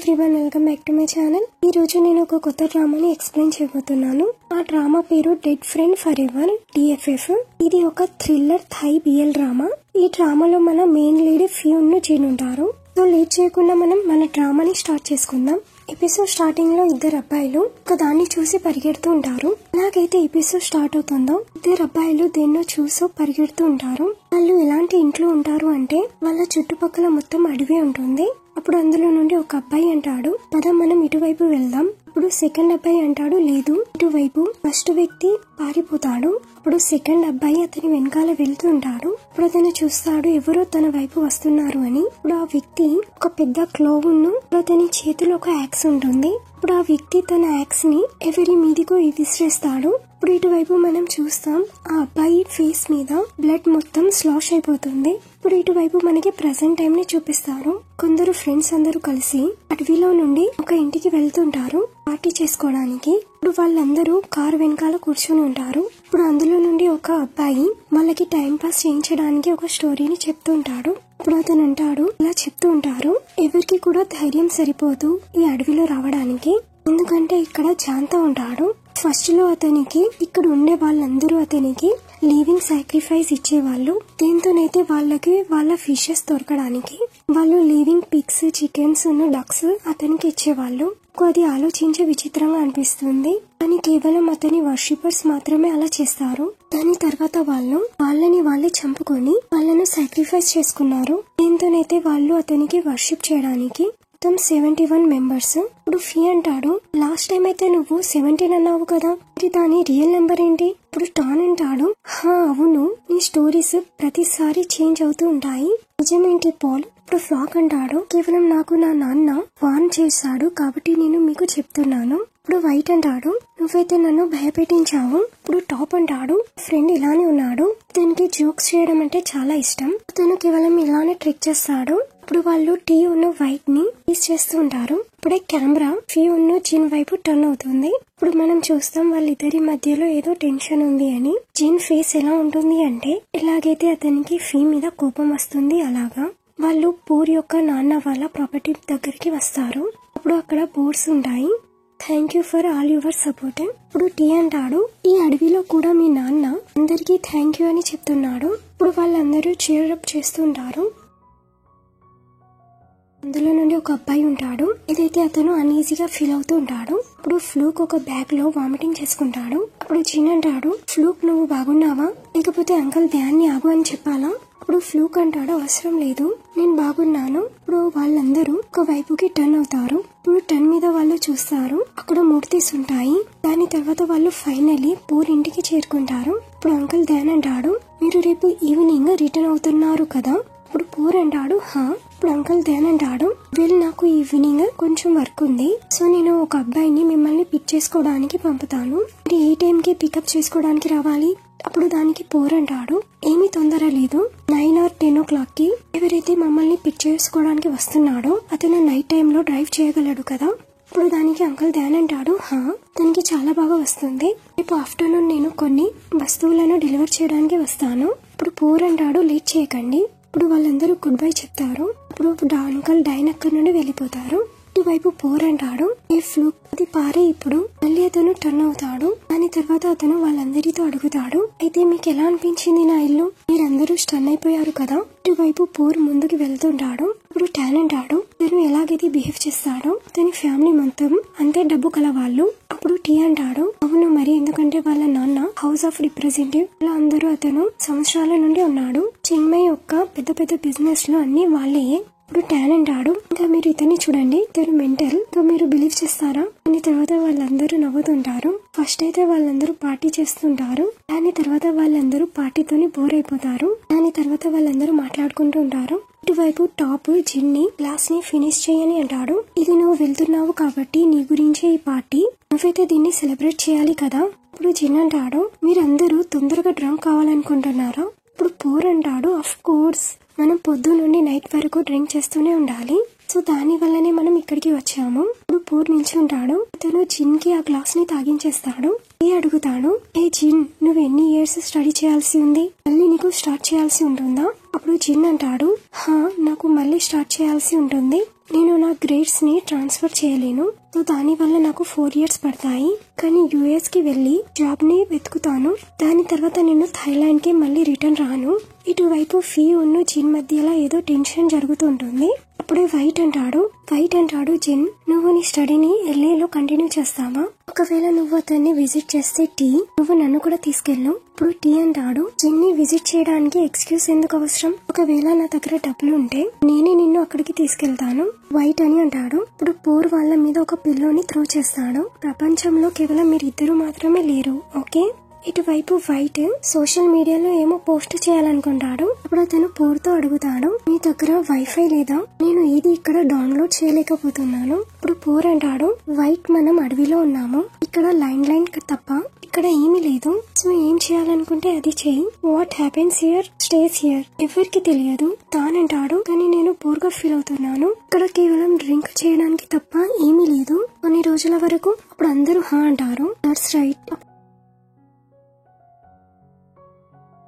Everyone, welcome back to my channel. ఈ రోజు నేను ఒక కొత్త డ్రామాని ఎక్స్ప్లెయిన్ చేయబోతున్నాను. ఆ డ్రామా పేరు dead friend for ever DFF. ఇది ఒక థ్రిల్లర్ థై BL డ్రామా. ఈ డ్రామాలో మన మెయిన్ లీడ్ ఫ్యూన్ ను జీన్ ఉంటారు. సో లేట్ చేయకుండా మనం మన డ్రామాని స్టార్ట్ చేసుకుందాం. ఎపిసోడ్ స్టార్టింగ్ లో ఇద్దరు అబ్బాయిలు ఒక దాన్ని చూసి పరిగెడుతూ ఉంటారు. ఎలాగైతే ఎపిసోడ్ స్టార్ట్ అవుతుందో ఇద్దరు అబ్బాయిలు దేన్నో చూసో పరిగెడుతూ ఉంటారు. వాళ్ళు ఎలాంటి ఇంట్లో ఉంటారు అంటే వాళ్ళ చుట్టుపక్కల మొత్తం అడవి ఉంటుంది. అప్పుడు అందులో నుండి ఒక అబ్బాయి అంటాడు, పద మనం ఇటువైపు వెళ్దాం. అప్పుడు సెకండ్ అబ్బాయి అంటాడు, లేదు ఇటువైపు. ఫస్ట్ వ్యక్తి పారిపోతాడు. అప్పుడు సెకండ్ అబ్బాయి అతని వెనకాల వెళ్తూ ఉంటాడు. ఇప్పుడు అతను చూస్తాడు ఎవరో తన వైపు వస్తున్నారు అని. ఇప్పుడు ఆ వ్యక్తి ఒక పెద్ద క్లోవును, అతని చేతిలో ఒక యాక్స్ ఉంటుంది. ఇప్పుడు ఆ వ్యక్తి తన యాక్స్ ని ఎవరి మీదికో విసిరేస్తాడు. ఇప్పుడు ఇటువైపు మనం చూస్తాం, ఆ అబ్బాయి ఫేస్ మీద బ్లడ్ మొత్తం స్లాష్ అయిపోతుంది. ఇప్పుడు ఇటువైపు మనకి ప్రెసెంట్ టైం ని చూపిస్తారు. కొందరు ఫ్రెండ్స్ అందరూ కలిసి అడవిలో నుండి ఒక ఇంటికి వెళ్తుంటారు పార్టీ చేసుకోవడానికి. ఇప్పుడు వాళ్ళందరూ కార్ వెనకాల కూర్చొని ఉంటారు. ఇప్పుడు అందులో నుండి ఒక అబ్బాయి వాళ్ళకి టైం పాస్ చేయించడానికి ఒక స్టోరీని చెప్తుంటాడు. ఇప్పుడు అతను అంటాడు, ఇలా చెప్తూ ఉంటారు, ఎవరికి కూడా ధైర్యం సరిపోదు ఈ అడవిలో రావడానికి, ఎందుకంటే ఇక్కడ జాంతా ఉంటాడు. ఫస్ట్ లో అతనికి ఇక్కడ ఉండే వాళ్ళందరూ అతనికి లివింగ్ సాక్రిఫైస్ ఇచ్చేవాళ్ళు. దీంతోనైతే వాళ్ళకి వాళ్ళ ఫిషెస్ దొరకడానికి వాళ్ళు లివింగ్ పిగ్స్, చికెన్స్, డక్స్ అతనికి ఇచ్చేవాళ్ళు. అది ఆలోచించే విచిత్రంగా అనిపిస్తుంది, కానీ కేవలం అతని వర్షిపర్స్ మాత్రమే అలా చేస్తారు. దాని తర్వాత వాళ్ళని వాళ్ళే చంపుకొని వాళ్ళను సాక్రిఫైస్ చేసుకున్నారు. దీంతోనైతే వాళ్ళు అతనికి వర్షిప్ చేయడానికి 71 మెంబర్స్. ఇప్పుడు ఫీ అంటాడు, లాస్ట్ టైం అయితే నువ్వు 17 అన్నావు కదా, దాని రియల్ నెంబర్ ఏంటి? ఇప్పుడు టాన్ అంటాడు, అవును, నీ స్టోరీస్ ప్రతిసారి చేంజ్ అవుతూ ఉంటాయి, నిజమేంటి పాల్? ఇప్పుడు ఫ్లాక్ అంటాడు, కేవలం నాకు నా నాన్న వార్న్ చేశాడు కాబట్టి నేను మీకు చెప్తున్నాను. ఇప్పుడు వైట్ అంటాడు, నువ్వైతే నన్ను భయపెట్టించావు. ఇప్పుడు టాప్ అంటాడు, ఫ్రెండ్ ఇలానే ఉన్నాడు, దానికి జోక్స్ చేయడం అంటే చాలా ఇష్టం, అతను కేవలం ఇలానే ట్రిక్ చేస్తాడు. ఇప్పుడు వాళ్ళు టీ ఉన్న వైట్ ని టీస్ చేస్తూ ఉంటారు. ఇప్పుడే కెమెరా ఫీ ఉన్న జిన్ వైపు టర్న్ అవుతుంది. ఇప్పుడు మనం చూస్తాం వాళ్ళిద్దరి మధ్యలో ఏదో టెన్షన్ ఉంది అని. జిన్ ఫేస్ ఎలా ఉంటుంది అంటే, ఎలాగైతే అతనికి ఫీ మీద కోపం వస్తుంది అలాగా. వాళ్ళు పూర్ యొక్క నాన్న వాళ్ళ ప్రాపర్టీ దగ్గరికి వస్తారు. అప్పుడు అక్కడ బోర్డ్స్ ఉంటాయి, thank you for all your support. ఇప్పుడు టీ అంటాడు, ఈ అడవిలో కూడా మీ నాన్న అందరికీ థ్యాంక్ యూ అని చెప్తున్నాడు. ఇప్పుడు వాళ్ళందరూ చీరప్ చేస్తుంటారు. అందులో నుండి ఒక అబ్బాయి ఉంటాడు, ఇదైతే అతను అన్ఈజీగా ఫీల్ అవుతూ ఉంటాడు. ఇప్పుడు ఫ్లూక్ ఒక బ్యాగ్ లో వామిటింగ్ చేసుకుంటాడు. అప్పుడు జిన్ అంటాడు, ఫ్లూక్ నువ్వు బాగున్నావా, లేకపోతే అంకల్ ధ్యాన్ని ఆగు అని చెప్పాలా? ఇప్పుడు ఫ్లూక్ అంటాడు, అవసరం లేదు, నేను బాగున్నాను. ఇప్పుడు వాళ్ళందరూ ఒక వైపుకి టర్న్ అవుతారు. ఇప్పుడు టర్న్ మీద వాళ్ళు చూస్తారు, అక్కడ మూర్తిస్ ఉంటాయి. దాని తర్వాత వాళ్ళు ఫైనలీ పూర్ ఇంటికి చేరుకుంటారు. ఇప్పుడు అంకల్ ధ్యాన్ అంటాడు, మీరు రేపు ఈవినింగ్ రిటర్న్ అవుతున్నారు కదా? ఇప్పుడు పూర్ అంటాడు, ఇప్పుడు అంకల్ ధ్యాన్ అంటాడు, నాకు ఈవినింగ్ కొంచెం వర్క్ ఉంది, సో నేను ఒక అబ్బాయిని మిమ్మల్ని పిక్ చేసుకోవడానికి పంపుతాను, మరి ఏ టైం కి పికప్ చేసుకోవడానికి రావాలి? అప్పుడు దానికి పూర్ అంటాడు, ఏమీ తొందర లేదు, 9 or 10 o'clock కి ఎవరైతే మమ్మల్ని పిక్ చేసుకోవడానికి వస్తున్నాడో అతను నైట్ టైమ్ లో డ్రైవ్ చేయగలడు కదా? ఇప్పుడు దానికి అంకల్ ధ్యాన్ అంటాడు, దానికి చాలా బాగా వస్తుంది, రేపు ఆఫ్టర్నూన్ నేను కొన్ని వస్తువులను డెలివర్ చేయడానికి వస్తాను. ఇప్పుడు పూర్ అంటాడు, లేట్ చేయకండి. ఇప్పుడు వాళ్ళందరూ గుడ్ బై చెప్తారు. ఇప్పుడు అంకల్ డైన్ అక్కడి నుండి వెళ్ళిపోతారు. ఇటువైపు పూర్ అంటాడు, ఏ ఫ్లూక్ అది పారే. ఇప్పుడు మళ్ళీ అతను టర్న్ అవుతాడు. దాని తర్వాత అతను వాళ్ళందరితో అడుగుతాడు, అయితే మీకు ఎలా అనిపించింది నా ఇల్లు? మీరందరూ స్టన్ అయిపోయారు కదా? ఇటువైపు పూర్ ముందుకు వెళ్తుంటాడు. ఇప్పుడు టాన్ అంటాడు, నేను ఎలాగైతే బిహేవ్ చేస్తాడో అతని ఫ్యామిలీ మొత్తం అంతే డబ్బు కల వాళ్ళు. అప్పుడు టీ అంటాడు, అవును మరి, ఎందుకంటే వాళ్ళ నాన్న హౌస్ ఆఫ్ రిప్రజెంటేటివ్ అలా అందరూ అతను సంవత్సరాల నుండి ఉన్నాడు. చెంగ్మై యొక్క పెద్ద పెద్ద బిజినెస్ లో అన్ని వాళ్ళే. ఇప్పుడు టాన్ అంటాడు, ఇంకా మీరు ఇతన్ని చూడండి, ఇతను మెంటల్, ఇంకా మీరు బిలీవ్ చేస్తారా? దాని తర్వాత వాళ్ళందరూ నవ్వుతుంటారు. ఫస్ట్ అయితే వాళ్ళందరూ పార్టీ చేస్తుంటారు. దాని తర్వాత వాళ్ళందరూ పార్టీతోని బోర్ అయిపోతారు. దాని తర్వాత వాళ్ళందరూ మాట్లాడుకుంటూ ఉంటారు. ఇటువైపు టాప్ జిన్ని క్లాస్ ని ఫినిష్ చేయని అంటాడు, ఇది నువ్వు వెళ్తున్నావు కాబట్టి నీ గురించే ఈ పార్టీ, నువ్వైతే దీన్ని సెలబ్రేట్ చేయాలి కదా? ఇప్పుడు జిన్ అంటాడు, మీరందరూ తొందరగా డ్రంక్ కావాలనుకుంటున్నారా? ఇప్పుడు పూర్ అంటాడు, అఫ్ కోర్స్, మనం పొద్దు నుండి నైట్ వరకు డ్రింక్ చేస్తూనే ఉండాలి, సో దాని వల్లనే మనం ఇక్కడికి వచ్చాము. ఇప్పుడు పూర్ నిల్చుంటాడు, అతను జిన్ కి ఆ గ్లాస్ ని తాగించేస్తాడు. అడుగుతాడు, ఏ జిన్, నువ్వు ఎన్ని ఇయర్స్ స్టడీ చేయాల్సి ఉంది, మళ్ళీ నీకు స్టార్ట్ చేయాల్సి ఉంటుందా? అప్పుడు జిన్ అంటాడు, నాకు మళ్ళీ స్టార్ట్ చేయాల్సి ఉంటుంది, నేను నా గ్రేడ్స్ ని ట్రాన్స్ఫర్ చేయలేను. సో దాని వల్ల నాకు 4 years పడతాయి. కానీ US కి వెళ్లి జాబ్ ని వెతుకుతాను. దాని తర్వాత నేను థాయిలాండ్ కి మళ్ళీ రిటర్న్ రాను. ఇటువైపు ఫీ ఉన్ను జిన్ మధ్యలో ఏదో టెన్షన్ జరుగుతుంటుంది. అప్పుడే వైట్ అంటాడు జిన్, నువ్వు నీ స్టడీని LAలో కంటిన్యూ చేస్తావా? ఒకవేళ నువ్వు అతన్ని విజిట్ చేస్తే టీ, నువ్వు నన్ను కూడా తీసుకెళ్ళు. ఇప్పుడు టీ అంటాడు, జిన్ ని విజిట్ చేయడానికి ఎక్స్క్యూజ్ ఎందుకు అవసరం? ఒకవేళ నా దగ్గర డబ్బులు ఉంటే నేనే నిన్ను అక్కడికి తీసుకెళ్తాను వైట్ అని అంటాడు. ఇప్పుడు పోర్ వాళ్ళ మీద ఒక పిల్లోని త్రో చేస్తాడు. ప్రపంచంలో కేవలం మీరిద్దరు మాత్రమే లేరు, ఓకే? ఇటువైపు వైట్ సోషల్ మీడియాలో ఏమో పోస్ట్ చేయాలనుకుంటాడు. అప్పుడు అతను పోర్తో అడుగుతాడు, నీ దగ్గర వైఫై లేదా? నేను ఇది ఇక్కడ డౌన్లోడ్ చేయలేకపోతున్నాను. ఇప్పుడు పోర్ అంటాడు, వైట్ మనం అడవిలో ఉన్నాము, ఇక్కడ లైన్ తప్ప ఇక్కడ ఏమీ లేదు. సో ఏం చేయాలనుకుంటే అది చెయ్యి. What happens here stays here. ఎవరికి తెలియదు తానంటాడు. కానీ నేను బోర్గా ఫీల్ అవుతున్నాను. ఇక్కడ కేవలం డ్రింక్ చేయడానికి తప్ప ఏమీ లేదు కొన్ని రోజుల వరకు. అప్పుడు అందరూ హా అంటారు. That's right.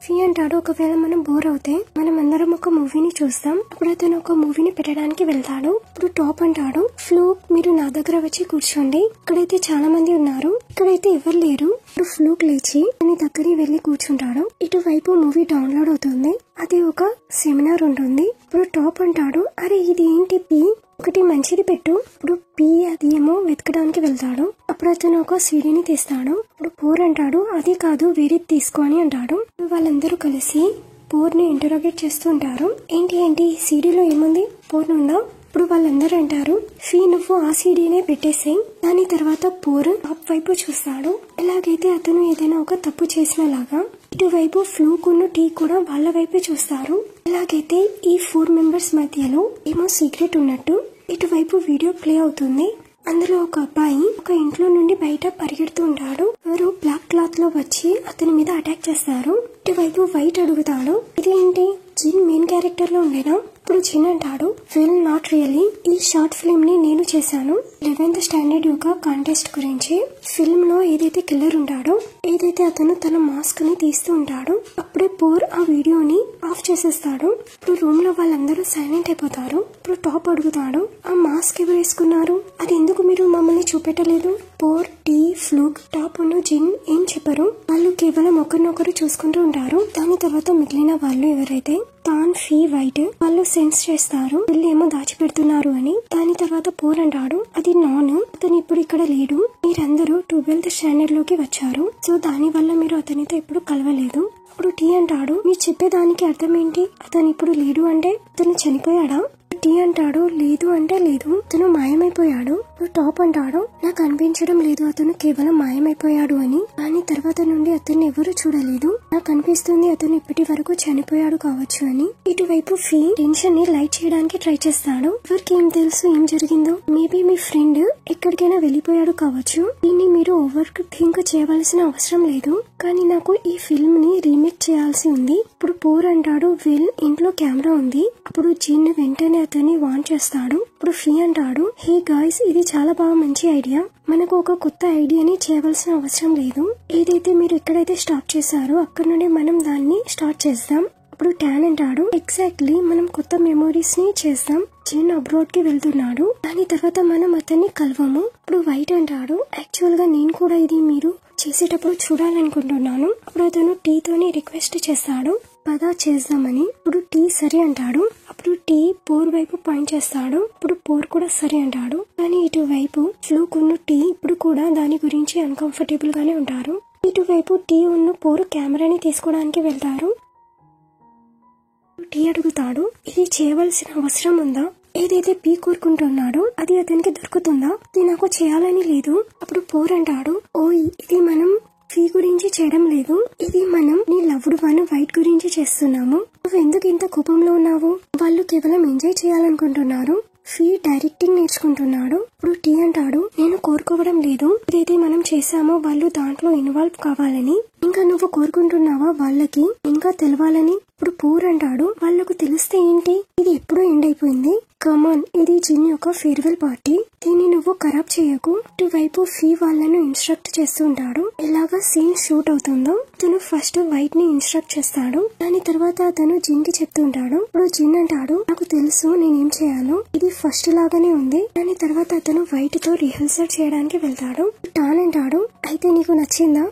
ఫీ అంటాడు, ఒకవేళ మనం బోర్ అవుతే మనం అందరం ఒక మూవీని చూస్తాం. అప్పుడు అతను ఒక మూవీని పెట్టడానికి వెళ్తాడు. ఇప్పుడు టాప్ అంటాడు, ఫ్లూక్ మీరు నా దగ్గర వచ్చి కూర్చోండి. ఇక్కడైతే చాలా మంది ఉన్నారు, ఇక్కడైతే ఎవరు లేరు. ఇప్పుడు ఫ్లూక్ లేచి తన దగ్గరికి వెళ్లి కూర్చుంటాడు. ఇటువైపు మూవీ డౌన్లోడ్ అవుతుంది. అది ఒక సెమినార్ ఉంటుంది. ఇప్పుడు టాప్ అంటాడు, అరే ఇది ఏంటి పీ, ఒకటి మంచిది పెట్టు. ఇప్పుడు పీ అది ఏమో వెతకడానికి వెళ్తాడు. అప్పుడు అతను ఒక సీడీని తీస్తాడు. ఇప్పుడు పోర్ అంటాడు, అది కాదు వేరేది తీసుకో అని అంటాడు. వాళ్ళందరూ కలిసి పోర్ ని ఇంటరోగేట్ చేస్తూ ఉంటారు. ఏంటి ఈ సీడీలో ఏముంది? పోర్ ఉందా? ఇప్పుడు వాళ్ళందరూ అంటారు, ఫీ నువ్వు ఆ సీడీనే పెట్టేసేయి. దాని తర్వాత పోర్ టాప్ వైపు చూస్తాడు. ఎలాగైతే అతను ఏదైనా ఒక తప్పు చేసిన లాగా. ఇటువైపు ఫ్లూక్ ఉన్న టీ కూడా వాళ్ళ వైపే చూస్తారు. ఎలాగైతే ఈ 4 members మధ్యలో ఏమో సీక్రెట్ ఉన్నట్టు. ఇటువైపు వీడియో ప్లే అవుతుంది. అందులో ఒక అబ్బాయి ఒక ఇంట్లో నుండి బయట పరిగెడుతూ ఉంటాడు. ఎవరు బ్లాక్ క్లాత్ లో వచ్చి అతని మీద అటాక్ చేస్తారు. ఇటువైపు వైట్ అడుగుతాడు, ఇదేంటి జిన్ మెయిన్ క్యారెక్టర్ లో ఉండేనా? ఇప్పుడు జిన్ అంటాడు, వెల్ నాట్ రియలీ. ఈ షార్ట్ ఫిల్మ్ ని నేను చేశాను 11th స్టాండర్డ్ యొక్క కాంటెస్ట్ గురించి. ఫిల్మ్ లో ఏదైతే కిల్లర్ ఉంటాడో, ఏదైతే అతను తన మాస్క్ ని తీస్తూ ఉంటాడో, అప్పుడే పోర్ ఆ వీడియోని ఆఫ్ చేసేస్తాడు. ఇప్పుడు రూమ్ లో వాళ్ళందరూ సైలెంట్ అయిపోతారు. ఇప్పుడు టాప్ అడుగుతాడు, ఆ మాస్క్ ఎవరు వేసుకున్నారు? అది ఎందుకు మీరు మమ్మల్ని చూపెట్టలేదు? పోర్, టీ, ఫ్లూక్, టాప్ ఉన్న జిన్ ఏం చెప్పరు. వాళ్ళు కేవలం ఒకరినొకరు చూసుకుంటూ ఉంటారు. దాని తర్వాత మిగిలిన వాళ్ళు ఎవరైతే తాన్, ఫీ, వైట్ వాళ్ళు సెన్స్ చేస్తారు వీళ్ళు ఏమో దాచిపెడుతున్నారు అని. దాని తర్వాత పోర్ అంటాడు, అది నాన్, అతను ఇప్పుడు ఇక్కడ లేడు. మీరందరూ 12th స్టాండర్డ్ లోకి వచ్చారు. సో దాని వల్ల మీరు అతనితో ఇప్పుడు కలవలేదు. ఇప్పుడు టీ అంటాడు, మీరు చెప్పేదానికి అర్థం ఏంటి? అతను ఇప్పుడు లేడు అంటే అతను చనిపోయాడా? టీ అంటాడు, లేదు అంటే లేదు, అతను మాయమైపోయాడు. టాప్ అంటాడు, నాకు అనిపించడం లేదు అతను కేవలం మాయమైపోయాడు అని. కానీ తర్వాత నుండి అతన్ని ఎవరు చూడలేదు. నాకు అనిపిస్తుంది అతను ఇప్పటి వరకు చనిపోయాడు కావచ్చు అని. ఇటువైపు ఫీ టెన్షన్ ని లైట్ చేయడానికి ట్రై చేస్తాడు. ఎవరికి ఏం తెలుసు ఏం జరిగిందో? మేబీ మీ ఫ్రెండ్ ఎక్కడికైనా వెళ్ళిపోయాడు కావచ్చు. దీన్ని మీరు ఓవర్ థింక్ చేయవలసిన అవసరం లేదు. కానీ నాకు ఈ ఫిల్మ్ ని రీమేక్ చేయాల్సి ఉంది. ఇప్పుడు పోర్ అంటాడు, వెల్ ఇంట్లో కెమెరా ఉంది. అప్పుడు జిన్ వెంటనే అతన్ని వాన్ చేస్తాడు. ఇప్పుడు ఫీ అంటాడు, హే గాయ్స్ ఇది చాలా బాగా మంచి ఐడియా. మనకు ఒక కొత్త ఐడియాని చేయవలసిన అవసరం లేదు. ఏదైతే మీరు ఎక్కడైతే స్టాప్ చేశారో అక్కడ నుండి మనం దాన్ని స్టార్ట్ చేద్దాం. అప్పుడు టాన్ అంటాడు, ఎగ్జాక్ట్లీ మనం కొత్త మెమోరీస్ ని చేద్దాం. జిన్ అబ్రాడ్ కి వెళ్తున్నాడు. దాని తర్వాత మనం అతన్ని కలవము. ఇప్పుడు వైట్ అంటాడు, యాక్చువల్ గా నేను కూడా ఇది మీరు చేసేటప్పుడు చూడాలనుకుంటున్నాను. అప్పుడు అతను టీతోని రిక్వెస్ట్ చేస్తాడు, పదా చేద్దామని. ఇప్పుడు టీ సరే అంటాడు. అప్పుడు టీ పోర్ వైపు పాయింట్ చేస్తాడు. ఇప్పుడు పోర్ కూడా సరే అంటాడు. కానీ ఇటువైపు ఫ్లూక్ ఉన్న టీ ఇప్పుడు కూడా దాని గురించి అన్కంఫర్టబుల్ గానే ఉంటారు. ఇటువైపు టీ ఉన్న పోర్ కెమెరాని తీసుకోవడానికి వెళ్తారు. టీ అడుగుతాడు, ఇది చేయవలసిన అవసరం ఉందా? ఏదైతే పీ కోరుకుంటున్నాడో అది అతనికి దొరుకుతుందా? ఇది నాకు చేయాలని లేదు. అప్పుడు పోర్ అంటాడు, ఓ ఇది మనం ఫీ గురించి చేయడం లేదు, ఇది మనం నీ లవ్డ్ వన్ వైట్ గురించి చేస్తున్నాము. నువ్వు ఎందుకు ఇంత కోపంలో ఉన్నావు? వాళ్ళు కేవలం ఎంజాయ్ చేయాలనుకుంటున్నారు. ఫీ డైరెక్టింగ్ నేర్చుకుంటున్నాడు. ఇప్పుడు టీ అంటాడు, నేను కోరుకోవడం లేదు, ఏదైతే మనం చేశామో వాళ్ళు దాంట్లో ఇన్వాల్వ్ కావాలని. ఇంకా నువ్వు కోరుకుంటున్నావా వాళ్ళకి ఇంకా తెలవాలని? ఇప్పుడు పూర్ అంటాడు, వాళ్ళకు తెలిస్తే ఏంటి, ఇది ఎప్పుడో ఎండ్ అయిపోయింది. కమాన్, ఇది జిన్ యొక్క ఫేర్వెల్ పార్టీ, దీన్ని నువ్వు ఖరాబ్ చేయకు. ఇటువైపు ఫీ వాళ్ళను ఇన్స్ట్రక్ట్ చేస్తూ ఉంటాడు. ఎలాగా సీన్ షూట్ అవుతుందో అతను ఫస్ట్ వైట్ ని ఇన్స్ట్రక్ట్ చేస్తాడు. దాని తర్వాత అతను జిన్ కి చెప్తుంటాడు. ఇప్పుడు జిన్ అంటాడు, నాకు తెలుసు నేనేం చేయాలో, ఇది ఫస్ట్ లాగానే ఉంది. దాని తర్వాత అతను వైట్ తో రిహర్సల్ చేయడానికి వెళ్తాడు. టాన్ అంటాడు, అయితే నీకు నచ్చిందా?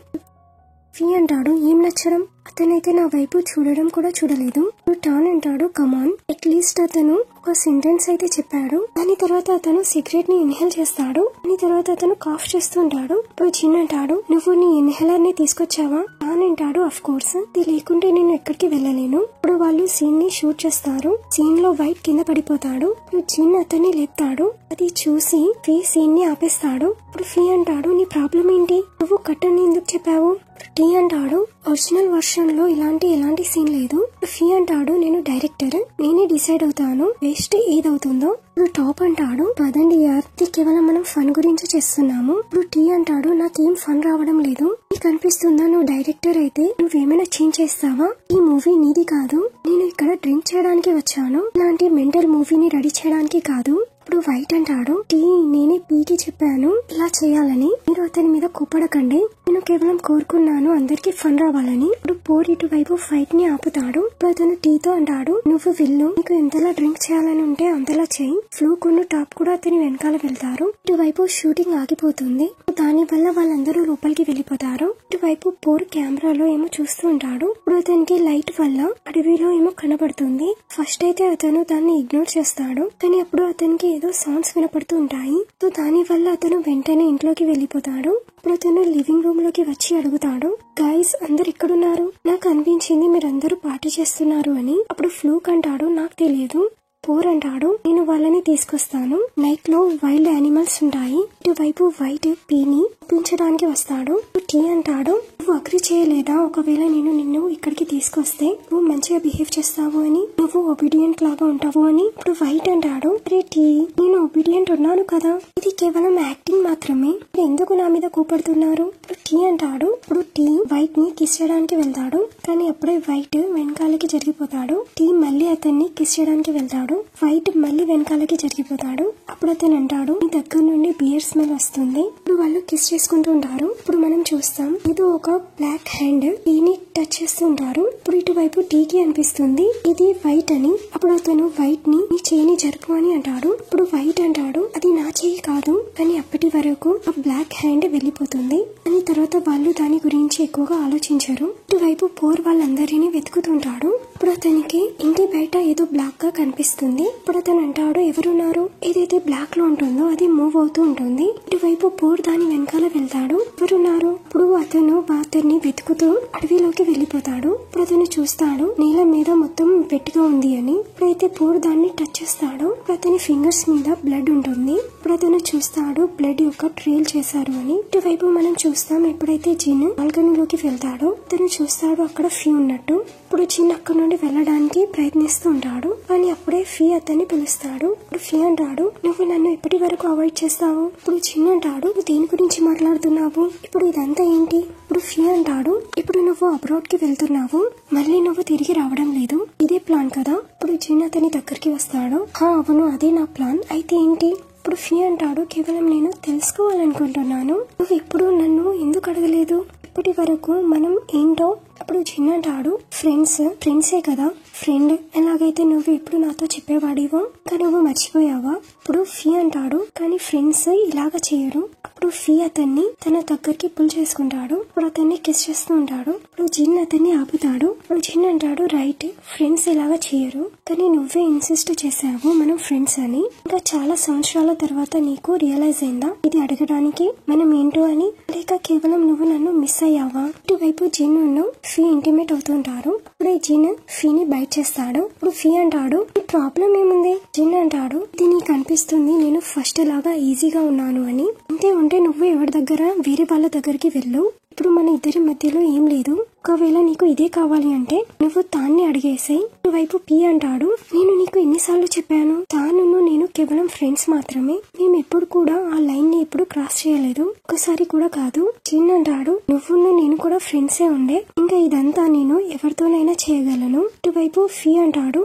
ఫీ అంటాడు, ఏం నచ్చడం, అతనైతే నా వైపు చూడడం కూడా చూడలేదు. టాన్ అంటాడు, కమాన్, అట్లీస్ట్ అతను ఒక సెంటెన్స్ అయితే చెప్పాడు. దాని తర్వాత అతను సిగరెట్ ని ఇన్హేల్ చేస్తాడు. దాని తర్వాత అతను కాఫ్ చేస్తుంటాడు. ఇప్పుడు జిన్ అంటాడు, నువ్వు నీ ఇన్హేలర్ ని తీసుకొచ్చావా? టాన్ అంటాడు, అఫ్ కోర్స్, ఇది లేకుంటే నేను ఎక్కడికి వెళ్ళలేను. ఇప్పుడు వాళ్ళు సీన్ ని షూట్ చేస్తారు. సీన్ లో వైట్ కింద పడిపోతాడు. ఇప్పుడు జిన్ అతన్ని లేపుతాడు. అది చూసి ఫీ సీన్ ని ఆపేస్తాడు. ఇప్పుడు ఫీ అంటాడు, నీ ప్రాబ్లం ఏంటి, నువ్వు కట్టని ఎందుకు చెప్పావు? టీ అంటాడు, ఒరిజినల్ వర్షన్ లో ఎలాంటి సీన్ లేదు. ఫీ అంటాడు, నేను డైరెక్టర్, నేనే డిసైడ్ అవుతాను వేస్ట్ ఏదవుతుందో. ఇప్పుడు టాప్ అంటాడు, పదండి యార్, ఇది కేవలం మనం ఫన్ గురించి చేస్తున్నాము. ఇప్పుడు టీ అంటాడు, నాకేం ఫన్ రావడం లేదు. నీకు అనిపిస్తుందా నువ్వు డైరెక్టర్ అయితే నువ్వేమైనా చేంజ్ చేస్తావా? ఈ మూవీ నీది కాదు, నేను ఇక్కడ డ్రింక్ చేయడానికి వచ్చాను, ఇలాంటి మెంటల్ మూవీని రెడీ చేయడానికి కాదు. ఇప్పుడు వైట్ అంటాడు, టీ నేనే పీకి చెప్పాను ఇలా చేయాలని, మీరు అతని మీద కోపడకండి, నేను కేవలం కోరుకున్నాను అందరికి ఫన్ రావాలని. ఇప్పుడు పోర్ ఇటువైపు ఫైట్ ని ఆపుతాడు. ఇప్పుడు అతను టీతో అంటాడు, నువ్వు వెళ్ళు, నీకు ఎంతలా డ్రింక్ చేయాలని ఉంటే అంతలా చేయి. ఫ్లూ కొన్ను టాప్ కూడా అతని వెనకాల వెళ్తారు. ఇటువైపు షూటింగ్ ఆగిపోతుంది. దాని వల్ల వాళ్ళందరూ లోపలికి వెళ్ళిపోతారు. ఇటువైపు పోర్ కెమెరాలో ఏమో చూస్తూ ఉంటాడు. ఇప్పుడు అతనికి లైట్ వల్ల అడవిలో ఏమో కనబడుతుంది. ఫస్ట్ అయితే అతను దాన్ని ఇగ్నోర్ చేస్తాడు, కానీ అప్పుడు అతనికి ఏదో సౌండ్స్ వినపడుతూ ఉంటాయి. సో దాని వల్ల అతను వెంటనే ఇంట్లోకి వెళ్ళిపోతాడు. ఇప్పుడు అతను లివింగ్ రూమ్ లోకి వచ్చి అడుగుతాడు, గైస్ అందరు ఎక్కడున్నారు? నాకు అనిపించింది మీరందరూ పార్టీ చేస్తున్నారు అని. అప్పుడు ఫ్లూక్ అంటాడు, నాకు తెలియదు. పోర్ అంటాడు, నేను వాళ్ళని తీసుకొస్తాను. నైట్ లో వైల్డ్ యానిమల్స్ ఉంటాయి. ఇటువైపు వైట్ పీని పెంచడానికి వస్తాడు. టీ అంటాడు, నువ్వు అగ్రి చేయలేదా ఒకవేళ నేను నిన్ను ఇక్కడికి తీసుకొస్తే నువ్వు మంచిగా బిహేవ్ చేస్తావు అని, నువ్వు ఒబీడియంట్ లాగా ఉంటావు అని. ఇప్పుడు వైట్ అంటాడు, అరే టీ, నేను ఒబీడియంట్ ఉన్నాను కదా, ఇది కేవలం యాక్టింగ్ మాత్రమే, ఎందుకు నా మీద కోపడుతున్నారు? ఇప్పుడు టీ అంటాడు, ఇప్పుడు టీ వైట్ ని కిస్ చేయడానికి వెళ్తాడు, కానీ అప్పుడే వైట్ వెనకాలకి జరిగిపోతాడు. టీ మళ్ళీ అతన్ని కిస్ చేయడానికి వెళ్తాడు. వైట్ మళ్ళీ వెనకాలకి జరిగిపోతాడు. అప్పుడు అతను అంటాడు, నీ దగ్గర నుండి బియర్ స్మెల్ వస్తుంది. ఇప్పుడు వాళ్ళు కిస్ చేసుకుంటూ ఉంటారు. ఇప్పుడు మనం చూస్తాం, ఇది ఒక బ్లాక్ హ్యాండ్ టీని టచ్ చేస్తూ ఉంటారు. ఇప్పుడు ఇటువైపు టీకి అనిపిస్తుంది ఇది వైట్ అని. అప్పుడు అతను వైట్ ని నీ చేయిని జరుపు అని అంటాడు. ఇప్పుడు వైట్ అంటాడు, అది నా చేయి కాదు, కానీ అప్పటి వరకు ఆ బ్లాక్ హ్యాండ్ వెళ్ళిపోతుంది. అని తర్వాత వాళ్ళు దాని గురించి ఎక్కువగా ఆలోచించరు. ఇటువైపు పోర్ వాళ్ళందరినీ వెతుకుతుంటాడు. ఇప్పుడు అతనికి ఇంటి బయట ఏదో బ్లాక్ గా కనిపిస్తుంది. ఇప్పుడు అతను అంటాడు, ఎవరున్నారు? ఏదైతే బ్లాక్ లో ఉంటుందో అది మూవ్ అవుతూ ఉంటుంది. ఇటువైపు పోర్ దాని వెనకాల వెళ్తాడు. ఎవరున్నారు? ఇప్పుడు అతను బాతర్ని వెతుకుతూ అడవిలోకి వెళ్ళిపోతాడు. ఇప్పుడు అతను చూస్తాడు నేల మీద మొత్తం వెట్టిగా ఉంది అని. ఇప్పుడైతే పోర్ దాన్ని టచ్ చేస్తాడు. ఇప్పుడు అతని ఫింగర్స్ మీద బ్లడ్ ఉంటుంది. ఇప్పుడు అతను చూస్తాడు బ్లడ్ యొక్క ట్రేల్ చేశారు అని. ఇటువైపు మనం చూస్తాం, ఎప్పుడైతే జిన్ బాల్కనీలోకి వెళ్తాడో అతను చూస్తాడు అక్కడ ఫీ ఉన్నట్టు. ఇప్పుడు జిన్ అక్కడ నుండి వెళ్ళడానికి ప్రయత్నిస్తూ ఉంటాడు, కానీ అప్పుడే ఫీ అతన్ని పిలుస్తాడు. ఇప్పుడు ఫీ అంటాడు, నువ్వు నన్ను ఎప్పటి వరకు అవాయిడ్ చేస్తావు? ఇప్పుడు జిన్ అంటాడు, నువ్వు దేని గురించి మాట్లాడుతున్నావు? ఇప్పుడు ఇదంతా ఏంటి? ఇప్పుడు ఫీ అంటాడు, ఇప్పుడు నువ్వు అబ్రాడ్ కి వెళ్తున్నావు, మళ్ళీ నువ్వు తిరిగి రావడం లేదు, ఇదే ప్లాన్ కదా? ఇప్పుడు జిన్ అతని దగ్గరికి వస్తాడు. అవును, అదే నా ప్లాన్, అయితే ఏంటి? ఇప్పుడు ఫీ అంటాడు, కేవలం నేను తెలుసుకోవాలనుకుంటున్నాను, నువ్వు ఇప్పుడు నన్ను ఎందుకు అడగలేదు? ఇప్పటి వరకు మనం ఏంటో? అప్పుడు జిన్ అంటాడు, ఫ్రెండ్సే కదా, ఫ్రెండ్ ఎలాగైతే నువ్వు ఇప్పుడు నాతో చెప్పేవాడివో ఇంకా నువ్వు మర్చిపోయావా? ఇప్పుడు ఫీ అంటాడు, కానీ ఫ్రెండ్స్ ఇలాగా చేయరు. అప్పుడు ఫీ అతన్ని తన దగ్గరికి పుల్ చేసుకుంటాడు. ఇప్పుడు అతన్ని కిస్ చేస్తూ ఉంటాడు. ఇప్పుడు జిన్ అతన్ని ఆపుతాడు. ఇప్పుడు జిన్ అంటాడు, రైట్, ఫ్రెండ్స్ ఇలాగా చేయరు, కానీ నువ్వే ఇన్సిస్ట్ చేసావు మనం ఫ్రెండ్స్ అని. ఇంకా చాలా సంవత్సరాల తర్వాత నీకు రియలైజ్ అయిందా ఇది అడగడానికి మనం ఏంటో అని, లేక కేవలం నువ్వు నన్ను మిస్ అయ్యావా? ఇటువైపు జిన్ ఫీ ఇంటిమేట్ అవుతుంటారు. ఇప్పుడు జిన్ ఫీని బైట్ చేస్తాడు. ఇప్పుడు ఫీ అంటాడు, ఈ ప్రాబ్లం ఏముంది? జిన్ అంటాడు, ఇది నీకు అనిపిస్తుంది నేను ఫస్ట్ లాగా ఈజీగా ఉన్నాను అని, అంతే ఉంటే నువ్వు ఎవరి దగ్గర వేరే వాళ్ళ దగ్గరికి వెళ్ళు, ఇప్పుడు మన ఇద్దరి మధ్యలో ఏం లేదు. ఒకవేళ నీకు ఇదే కావాలి అంటే నువ్వు తాన్ని అడిగేసాయి. ఇటువైపు పి అంటాడు, నేను నీకు ఎన్నిసార్లు చెప్పాను, తాను నేను కేవలం ఫ్రెండ్స్ మాత్రమే, మేము ఎప్పుడు కూడా ఆ లైన్ ని ఎప్పుడు క్రాస్ చేయలేదు, ఒకసారి కూడా కాదు. చిన్ అంటాడు, నువ్వు నేను కూడా ఫ్రెండ్సే ఉండే, ఇంకా ఇదంతా నేను ఎవరితోనైనా చేయగలను. ఇటువైపు ఫీ అంటాడు,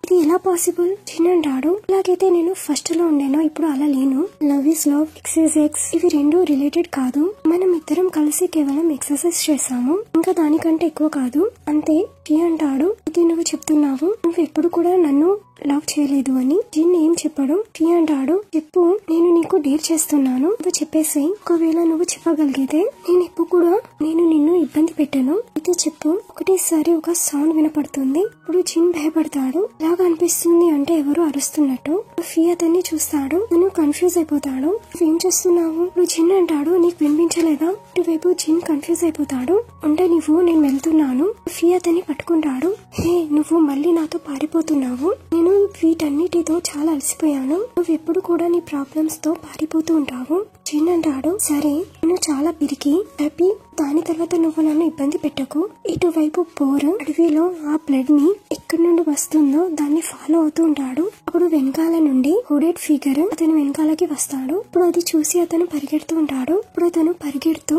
ఇది ఎలా పాసిబుల్? చిన్ అంటాడు, ఇలాగైతే నేను ఫస్ట్ లో ఉండేనో ఇప్పుడు అలా లేను. Love is love, X is X, ఇవి రెండు రిలేటెడ్ కాదు. మనం ఇద్దరం కలిసి కేవలం ఎక్సర్సైజ్ చేసాము, ఇంకా దానికంటే ఎక్కువ కాదు అంతే. టీ అంటాడు, ఇది నువ్వు చెప్తున్నావు, నువ్వు ఎప్పుడు కూడా నన్ను లవ్ చేయలేదు అని. జిన్ ఏం చెప్పాడు? టీ అంటాడు, చెప్పు, నేను నీకు డేర్ చేస్తున్నాను, నువ్వు చెప్పేసి. ఒకవేళ నువ్వు చెప్పగలిగితే నేను ఎప్పుడు కూడా నిన్ను ఇబ్బంది పెట్టాను, అయితే చెప్పు. ఒకటేసారి ఒక సౌండ్ వినపడుతుంది. ఇప్పుడు జిన్ భయపడతాడు. లాగా అనిపిస్తుంది అంటే ఎవరు అరుస్తున్నట్టు. ఫీ అతన్ని చూస్తాడు, నువ్వు కన్ఫ్యూజ్ అయిపోతాడు. నువ్వేం చేస్తున్నావు? ఇప్పుడు జిన్ అంటాడు, నీకు వినిపించలేదా? ఇటువైపు జిన్ కన్ఫ్యూజ్ అయిపోతాడు. అంటే నేను వెళ్తున్నాను. ఫీ అతన్ని పట్టుకుంటాడు. హే, నువ్వు మళ్ళీ నాతో పారిపోతున్నావు, నేను వీటన్నిటితో చాలా అలసిపోయాను, నువ్వు ఎప్పుడు కూడా నీ ప్రాబ్లమ్స్ తో పారిపోతూ ఉంటావు. జిన్ అంటాడు, సరే, నేను చాలా పిరికి హ్యాపీ, దాని తర్వాత నువ్వు నన్ను ఇబ్బంది పెట్టకు. ఇటువైపు పోర్ అడవిలో ఆ బ్లడ్ ని ఎక్కడి నుండి వస్తుందో దాన్ని ఫాలో అవుతూ ఉంటాడు. అప్పుడు వెనకాల నుండి హుడెడ్ ఫిగర్ అతని వెనకాలకి వస్తాడు. ఇప్పుడు అది చూసి అతను పరిగెడుతూ ఉంటాడు. ఇప్పుడు అతను పరిగెడుతూ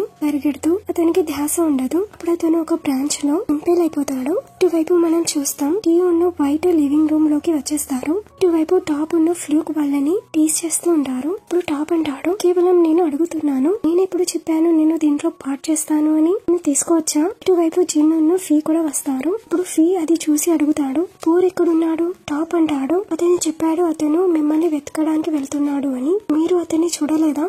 అతనికి ధ్యాస ఉండదు. ఇప్పుడు అతను ఒక బ్రాంచ్ లో ఇంపేల్ అయిపోతాడు. ఇటువైపు మనం చూస్తాం, టీ ఉన్న వైట్ లివింగ్ రూమ్ లోకి వచ్చేస్తారు. ఇటువైపు టాప్ ఉన్న ఫ్లూక్ వాళ్ళని టీస్ చేస్తూ ఉంటారు. ఇప్పుడు టాప్ అంటాడు, కేవలం నేను అడుగుతున్నాను, నేను ఎప్పుడు చెప్పాను నేను దీంట్లో పార్ట్ చేస్తాను అని, నేను తీసుకోవచ్చా? ఇటువైపు జిన్ ఉన్న ఫీ కూడా వస్తారు. ఇప్పుడు ఫీ అది చూసి అడుగుతాడు, పూర్ ఎక్కడున్నాడు? టాప్ అంటాడు, అతను చెప్పాడు అతను మిమ్మల్ని వెతకడానికి వెళ్తున్నాడు అని, మీరు అతన్ని చూడలేదా?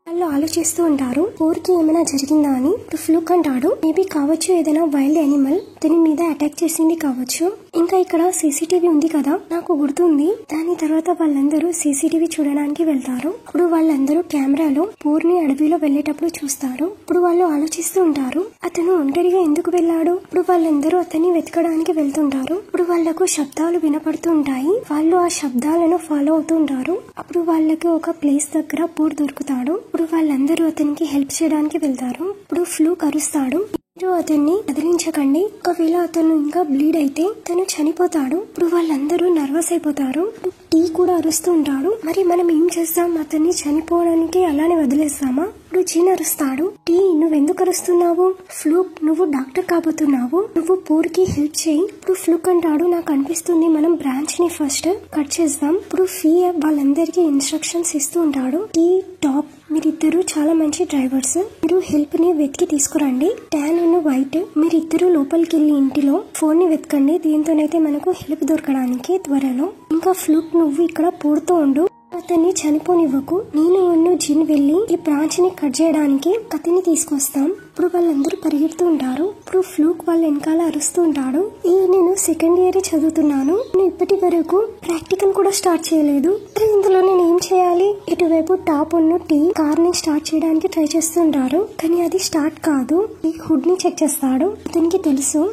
వాళ్ళు ఆలోచిస్తూ ఉంటారు, పూర్కి ఏమైనా జరిగిందా అని. ఇప్పుడు ఫ్లూక్ అంటాడు, మేబీ కావచ్చు, ఏదైనా వైల్డ్ యానిమల్ అతని మీద అటాక్ చేసింది కావచ్చు. ఇంకా ఇక్కడ సీసీటీవీ ఉంది కదా, నాకు గుర్తుంది. దాని తర్వాత వాళ్ళందరూ సీసీటీవీ చూడడానికి వెళ్తారు. ఇప్పుడు వాళ్ళందరూ కెమెరాలో పూర్ని అడవిలో వెళ్లేటప్పుడు చూస్తారు. ఇప్పుడు వాళ్ళు ఆలోచిస్తూ ఉంటారు, అతను ఒంటరిగా ఎందుకు వెళ్ళాడు? ఇప్పుడు వాళ్ళందరూ అతన్ని వెతకడానికి వెళ్తుంటారు. ఇప్పుడు వాళ్లకు శబ్దాలు వినపడుతూ ఉంటాయి. వాళ్ళు ఆ శబ్దాలను ఫాలో అవుతూ ఉంటారు. అప్పుడు వాళ్ళకి ఒక ప్లేస్ దగ్గర పూర్ దొరుకుతాడు. ఇప్పుడు వాళ్ళందరూ అతనికి హెల్ప్ చేయడానికి వెళ్తారు. ఇప్పుడు ఫ్లూక్ అరుస్తాడు, మీరు అతన్ని కదిలించకండి, ఒకవేళ అతను ఇంకా బ్లీడ్ అయితే తను చనిపోతాడు. ఇప్పుడు వాళ్ళందరూ నర్వస్ అయిపోతారు. టీ కూడా అరుస్తూ ఉంటాడు, మరి మనం ఏం చేస్తాం? అతన్ని చనిపోవడానికి అలానే వదిలేస్తామా? ఇప్పుడు జిన్ అరుస్తాడు, టీ నువ్వెందుకు అరుస్తున్నావు? ఫ్లూక్, నువ్వు డాక్టర్ కాబోతున్నావు, నువ్వు పూర్కి హెల్ప్ చేయి. ఇప్పుడు ఫ్లూక్ అంటాడు, నాకు అనిపిస్తుంది మనం బ్రాంచ్ ని ఫస్ట్ కట్ చేద్దాం. ఇప్పుడు ఫీ వాళ్ళందరికీ ఇన్స్ట్రక్షన్స్ ఇస్తూ ఉంటాడు, టీ, టాప్, మీరిద్దరు చాలా మంచి డ్రైవర్స్, మీరు హెల్ప్ ని వెతికి తీసుకురండి. ట్యాన్ ఉన్న వైట్, మీరిద్దరు లోపలికి వెళ్లి ఇంటిలో ఫోన్ ని వెతకండి, దీంతోనైతే మనకు హెల్ప్ దొరకడానికి త్వరలో. ఇంకా ఫ్లూక్, నువ్వు ఇక్కడ పూర్తో ఉండు, అతన్ని చనిపోనివ్వకు. నేను జిన్ వెళ్లి ఈ బ్రాంచ్ ని కట్ చేయడానికి కత్తిని తీసుకొస్తాం. ఇప్పుడు వాళ్ళందరూ పరిగెడుతూ ఉంటారు. ఇప్పుడు ఫ్లూక్ వాళ్ళ వెనకాల అరుస్తూ ఉంటాడు, నేను సెకండ్ ఇయర్ చదువుతున్నాను, నేను ఇప్పటి వరకు ప్రాక్టికల్ కూడా స్టార్ట్ చేయలేదు, ఇందులో నేను ఏం చేయాలి? ఇటువైపు టాప్ ఉన్న టీ కార్ ని స్టార్ట్ చేయడానికి ట్రై చేస్తుంటారు, కానీ అది స్టార్ట్ కాదు. ఈ హుడ్ ని చెక్ చేస్తాడు, అతనికి తెలుసు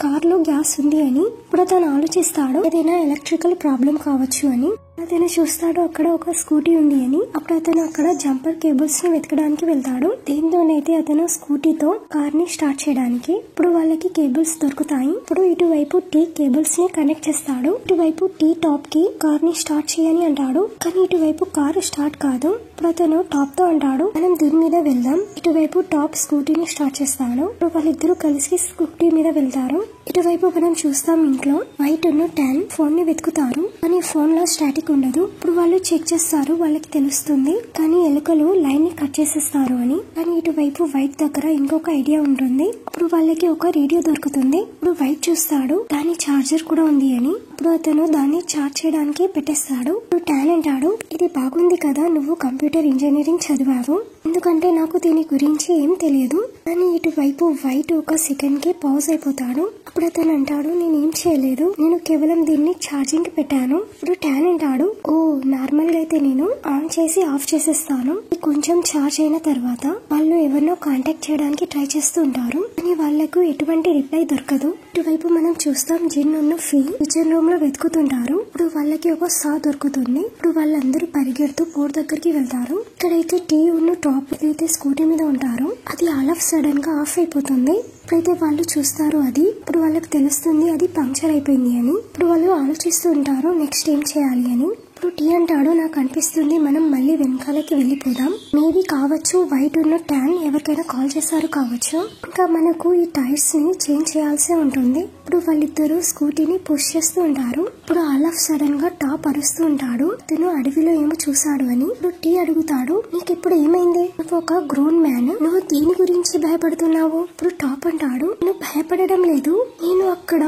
కార్ లో గ్యాస్ ఉంది అని. ఇప్పుడు అతను ఆలోచిస్తాడు, ఏదైనా ఎలక్ట్రికల్ ప్రాబ్లం కావచ్చు అని. అతను చూస్తాడు అక్కడ ఒక స్కూటీ ఉంది అని. అప్పుడు అతను అక్కడ జంపర్ కేబుల్స్ ని వెతకడానికి వెళ్తాడు, దీంతోనైతే అతను స్కూటీతో కార్ ని స్టార్ట్ చేయడానికి. ఇప్పుడు వాళ్ళకి కేబుల్స్ దొరుకుతాయి. ఇప్పుడు ఇటువైపు టీ కేబుల్స్ ని కనెక్ట్ చేస్తాడు. ఇటువైపు టీ టాప్ కి కార్ ని స్టార్ట్ చేయని అంటాడు, కానీ ఇటువైపు కారు స్టార్ట్ కాదు. ఇప్పుడు అతను టాప్ తో అంటాడు, మనం దీని మీద వెళ్దాం. ఇటువైపు టాప్ స్కూటీని స్టార్ట్ చేస్తాడు. ఇప్పుడు వాళ్ళిద్దరూ కలిసి స్కూటీ మీద వెళ్తారు. ఇటువైపు మనం చూస్తాం, ఇంట్లో వైట్ ఉన్న ట్యాన్ ఫోన్ ని వెతుకుతారు, కానీ ఫోన్ లో స్టాటిక్ ఉండదు. ఇప్పుడు వాళ్ళు చెక్ చేస్తారు, వాళ్ళకి తెలుస్తుంది కానీ ఎలుకలు లైన్ ని కట్ చేసేస్తారు అని. కానీ ఇటువైపు వైట్ దగ్గర ఇంకొక ఐడియా ఉంటుంది. ఇప్పుడు వాళ్ళకి ఒక రేడియో దొరుకుతుంది. ఇప్పుడు వైట్ చూస్తాడు, దాని చార్జర్ కూడా ఉంది అని. ఇప్పుడు అతను దాన్ని చార్జ్ చేయడానికి పెట్టేస్తాడు. ఇప్పుడు ట్యాన్ అంటాడు, ఇది బాగుంది కదా, నువ్వు కంప్యూటర్ ఇంజనీరింగ్ చదివావు, ఎందుకంటే నాకు దీని గురించి ఏం తెలియదు. కానీ ఇటువైపు వైట్ ఒక సెకండ్ కి పాజ్ అయిపోతాడు. అప్పుడు అతను అంటాడు, నేనేం చేయలేదు, నేను కేవలం దీన్ని ఛార్జింగ్ కి పెట్టాను. ఇప్పుడు ట్యాన్ అంటాడు, ఓ నార్మల్ గా అయితే నేను ఆన్ చేసి ఆఫ్ చేసేస్తాను. కొంచెం ఛార్జ్ అయిన తర్వాత వాళ్ళు ఎవరినో కాంటాక్ట్ చేయడానికి ట్రై చేస్తూ ఉంటారు. కానీ వాళ్లకు ఎటువంటి రిప్లై దొరకదు. ఇటువైపు మనం చూస్తాం జిన్ ఉన్న ఫీ కిచెన్ రూమ్ లో వెతుకుతుంటారు. ఇప్పుడు వాళ్ళకి ఒక సా దొరుకుతుంది. ఇప్పుడు వాళ్ళందరూ పరిగెడుతూ పోర్ దగ్గరికి వెళ్తారు. ఇక్కడైతే టీ ఉన్న టాప్ ఏదైతే స్కూటీ మీద ఉంటారో అది ఆల్ ఆఫ్ సడన్ గా ఆఫ్ అయిపోతుంది. ఇప్పుడైతే వాళ్ళు చూస్తారు అది. ఇప్పుడు వాళ్ళకి తెలుస్తుంది అది పంక్చర్ అయిపోయింది అని. ఇప్పుడు వాళ్ళు ఆలోచిస్తూ ఉంటారు నెక్స్ట్ ఏం చేయాలి అని. ఇప్పుడు టీ అంటాడు, నాకు అనిపిస్తుంది మనం మళ్ళీ వెనకాలకి వెళ్ళిపోదాం. మేబీ కావచ్చు వైట్ ఉన్న ట్యాన్ ఎవరికైనా కాల్ చేశారు కావచ్చు. ఇంకా మనకు ఈ టైర్స్ ని చేంజ్ చేయాల్సి ఉంటుంది. ఇప్పుడు వాళ్ళిద్దరు స్కూటీని పుష్ చేస్తూ ఉంటారు. ఇప్పుడు ఆల్ ఆఫ్ సడన్ గా టాప్ అరుస్తూ ఉంటాడు, తను అడవిలో ఏమో చూసాడు అని. ఇప్పుడు టీ అడుగుతాడు, నీకు ఇప్పుడు ఏమైంది, నువ్వు ఒక గ్రోన్ మ్యాన్, నువ్వు దీని గురించి భయపడుతున్నావు? ఇప్పుడు టాప్ అంటాడు, నువ్వు భయపడడం లేదు, నేను అక్కడ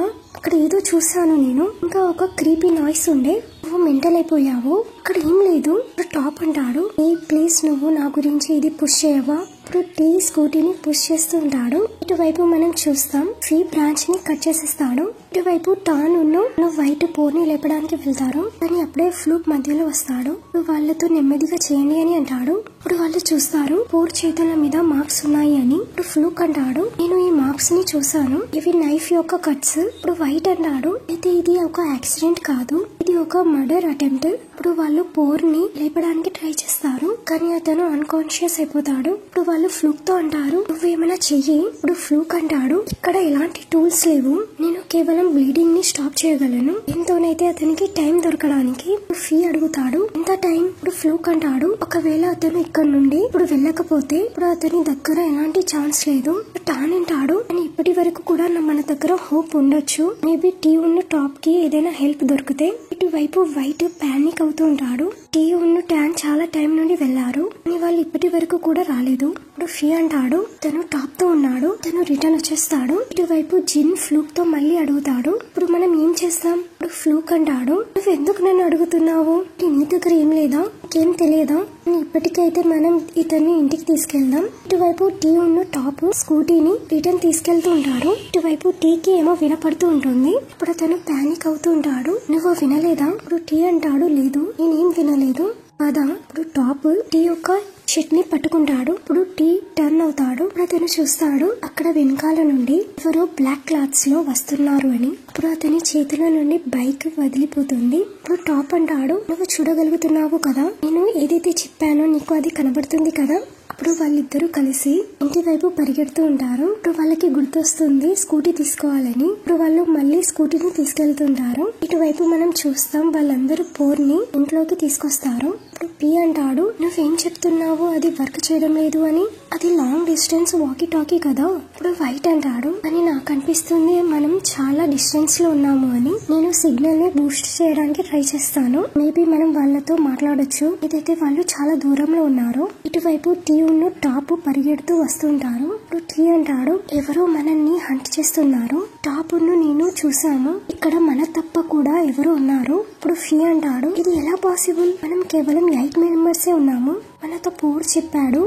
ఏదో చూసాను నేను, ఇంకా ఒక క్రీపీ నాయిస్ ఉండే, నువ్వు మెంటల్ అయిపోయావు, అక్కడ ఏం లేదు. ఇప్పుడు టాప్ అంటాడు, ఏ ప్లీజ్ నువ్వు నా గురించి ఇది పుష్ చేయవా? ఇప్పుడు టీ స్కూటీని పుష్ చేస్తూ ఉంటాడు. ఇటువైపు మనం చూస్తాం ఫీ బ్రాంచ్ ని కట్ చేసేస్తాడు. ఇటువైపు టాన్ ఉన్న వైట్ పోర్ని లేపడానికి వెళ్తారు. కానీ అప్పుడే ఫ్లూక్ మధ్యలో వస్తాడు. వాళ్ళతో నెమ్మదిగా చేయండి అని అంటాడు. ఇప్పుడు వాళ్ళు చూస్తారు పోర్ చేతుల మీద మార్క్స్ ఉన్నాయి అని. ఇప్పుడు ఫ్లూక్ అంటాడు, నేను ఈ మార్క్స్ ని చూసాను, ఇవి నైఫ్ యొక్క కట్స్. ఇప్పుడు వైట్ అంటాడు, అయితే ఇది ఒక యాక్సిడెంట్ కాదు, ఇది ఒక మర్డర్ అటెంప్ట్. ఇప్పుడు వాళ్ళు పోర్ ని లేపడానికి ట్రై చేస్తారు, కానీ అతను అన్కాన్షియస్ అయిపోతాడు. ఇప్పుడు వాళ్ళు ఫ్లూక్ తో అంటారు, నువ్వేమైనా చెయ్యి. ఇప్పుడు ఫ్లూక్ అంటాడు, ఇక్కడ ఎలాంటి టూల్స్ లేవు, నేను కేవలం బ్లీడింగ్ ని స్టాప్ చేయగలను, ఎంతోనైతే అతనికి టైం దొరకడానికి. ఫీ అడుగుతాడు, ఎంత టైం? ఇప్పుడు ఫ్లూక్ అంటాడు, ఒకవేళ అతను ఇక్కడ నుండి ఇప్పుడు వెళ్ళకపోతే ఇప్పుడు అతని దగ్గర ఎలాంటి ఛాన్స్ లేదు. టాన్ అంటాడు, అని ఇప్పటి వరకు కూడా మన దగ్గర హోప్ ఉండొచ్చు, మేబీ టీ ఉన్న టాప్ కి ఏదైనా హెల్ప్ దొరికితే. ఇటువైపు వైట్ పానిక్ అవుతూ ఉంటాడు. టీ ఉన్న ట్యాన్ చాలా టైం నుండి వెళ్లారు, కానీ వాళ్ళు ఇప్పటి వరకు కూడా రాలేదు. ఇప్పుడు ఫీ అంటాడు, తను టాప్ తో ఉన్నాడు, తను రిటర్న్ వచ్చేస్తాడు. ఇటువైపు జిన్ ఫ్లూక్ తో మళ్ళీ అడుగుతాడు, ఇప్పుడు మనం ఏం చేస్తాం? ఇప్పుడు ఫ్లూక్ అంటాడు, నువ్వు ఎందుకు నన్ను అడుగుతున్నావు, నీ దగ్గర ఏం లేదా, ఏం తెలియదా, ఇప్పటికైతే మనం ఇతన్ని ఇంటికి తీసుకెళ్దాం. ఇటువైపు టీ ఉన్న టాప్ స్కూటీని రిటర్న్ తీసుకెళ్తూ ఉంటారు. ఇటువైపు టీకి ఏమో వినపడుతూ ఉంటుంది. ఇప్పుడు అతను పానిక్ అవుతూ ఉంటాడు, నువ్వు వినలేదా? ఇప్పుడు టీ అంటాడు, లేదు నేనేం వినలేదు కదా. ఇప్పుడు టాప్ టీ యొక్క షర్ట్ ని పట్టుకుంటాడు. ఇప్పుడు టీ టర్న్ అవుతాడు. ఇప్పుడు అతను చూస్తాడు అక్కడ వెనకాల నుండి ఎవరో బ్లాక్ క్లాత్స్ లో వస్తున్నారు అని. ఇప్పుడు అతని చేతుల నుండి బైక్ వదిలిపోతుంది. ఇప్పుడు టాప్ అంటాడు, నువ్వు చూడగలుగుతున్నావు కదా, నేను ఏదైతే చెప్పానో నీకు అది కనబడుతుంది కదా. అప్పుడు వాళ్ళిద్దరూ కలిసి ఇంటి వైపు పరిగెడుతూ ఉంటారు. ఇప్పుడు వాళ్ళకి గుర్తొస్తుంది స్కూటీ తీసుకోవాలని. ఇప్పుడు వాళ్ళు మళ్ళీ స్కూటీని తీసుకెళ్తుంటారు. ఇటువైపు మనం చూస్తాం వాళ్ళందరూ పోర్ ని ఇంట్లోకి తీసుకొస్తారు. ఇప్పుడు పి అంటాడు, నువ్వేం చెప్తున్నావు, అది వర్క్ చేయడం లేదు అని, అది లాంగ్ డిస్టెన్స్ వాకీ టాకీ కదా. ఇప్పుడు వైట్ అంటాడు, అని నాకు అనిపిస్తుంది మనం చాలా డిస్టెన్స్ లో ఉన్నాము అని, నేను సిగ్నల్ ని బూస్ట్ చేయడానికి ట్రై చేస్తాను, మేబీ మనం వాళ్ళతో మాట్లాడొచ్చు, ఇదైతే వాళ్ళు చాలా దూరంలో ఉన్నారు. ఇటువైపు టీ ఉన్న టాప్ పరిగెడుతూ వస్తుంటారు. ఇప్పుడు టీ అంటాడు, ఎవరో మనల్ని హంట్ చేస్తున్నారు, టాప్ నేను చూసాము, ఇక్కడ మన తప్ప కూడా ఎవరో ఉన్నారు. ఇప్పుడు ఫీ అంటాడు, ఇది ఎలా పాసిబుల్, మనం కేవలం 8 మెంబర్సే ఉన్నాము, మనతో పోర్ చెప్పాడు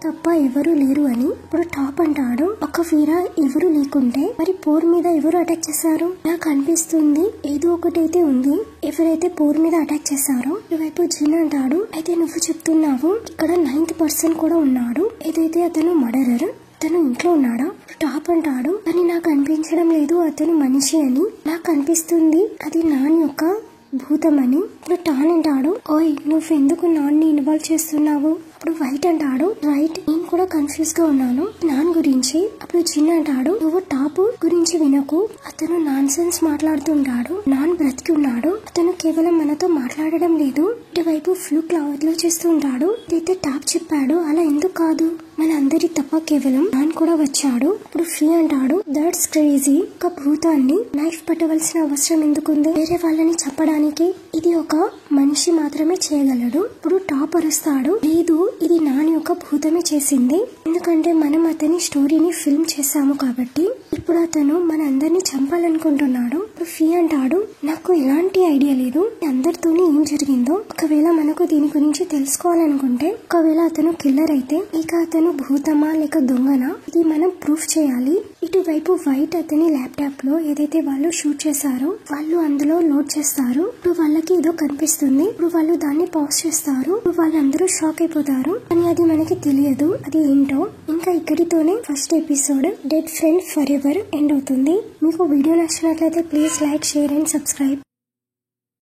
తప్ప ఎవరు లేరు అని. ఇప్పుడు టాప్ అంటాడు, ఒకవేళ ఎవరు లేకుంటే మరి పోర్ మీద ఎవరు అటాక్ చేశారు, నాకు అనిపిస్తుంది ఏదో ఒకటైతే ఉంది, ఎవరైతే పోర్ మీద అటాక్ చేశారో. ఇవైపు జిన్ అంటాడు, అయితే నువ్వు చెప్తున్నావు ఇక్కడ 9th పర్సన్ కూడా ఉన్నాడు, ఏదైతే అతను మర్డరర్, అతను ఇంట్లో ఉన్నాడా? టాప్ అంటాడు, కానీ నాకు అనిపించడం లేదు అతను మనిషి అని, నాకు అనిపిస్తుంది అది నాన్ యొక్క భూతం అని. ఇప్పుడు టాన్ అంటాడు, ఓయ్ నువ్వెందుకు నాన్ని ఇన్వాల్వ్ చేస్తున్నావు? అప్పుడు వైట్ అంటాడు, రైట్ నేను కూడా కన్ఫ్యూజ్ గా ఉన్నాను నాన్ గురించి. అప్పుడు జిన్ అంటాడు, నువ్వు టాప్ గురించి వినకు, అతను నాన్ సెన్స్ మాట్లాడుతుంటాడు, నాన్ బ్రతికి ఉన్నాడు, అతను కేవలం మనతో మాట్లాడడం లేదు. ఇటువైపు ఫ్లూక్ ఆలోచిస్తూ ఉంటాడు, అయితే టాప్ చెప్పాడు అలా ఎందుకు కాదు, మన అందరి తప్ప కేవలం నాన్ కూడా వచ్చాడు. ఇప్పుడు ఫీ అంటాడు, దట్స్ క్రేజీ, ఒక భూతాన్ని నైఫ్ పట్టవలసిన అవసరం ఎందుకుంది వేరే వాళ్ళని చెప్పడానికి, ఇది ఒక మనిషి మాత్రమే చేయగలడు. ఇప్పుడు టాప్ అరుస్తాడు, లేదు ఇది నాన్ యొక్క భూతమే చేసింది, ఎందుకంటే మనం అతని స్టోరీని ఫిల్మ్ చేసాము కాబట్టి ఇప్పుడు అతను మన అందరినీ చంపాలనుకుంటున్నాడు. ఫీ అంటాడు, నాకు ఎలాంటి ఐడియా లేదు అందరితోని ఏం జరిగిందో. ఒకవేళ మనకు దీని గురించి తెలుసుకోవాలనుకుంటే, ఒకవేళ అతను కిల్లర్ అయితే ఇక అతను భూతమా లేక దొంగనా ఇది మనం ప్రూఫ్ చేయాలి. ఇటువైపు వైట్ అతని ల్యాప్టాప్ లో ఏదైతే వాళ్ళు షూట్ చేశారో వాళ్ళు అందులో లోడ్ చేస్తారు. ఇప్పుడు వాళ్ళకి ఏదో కనిపిస్తుంది. ఇప్పుడు వాళ్ళు దాన్ని పాజ్ చేస్తారు. ఇప్పుడు వాళ్ళందరూ షాక్ అయిపోతారు. కానీ అది మనకి తెలియదు అది ఏంటో. ఇంకా ఇక్కడితోనే first episode dead friend forever end అవుతుంది. మీకు వీడియో నచ్చినట్లయితే please like, share and subscribe.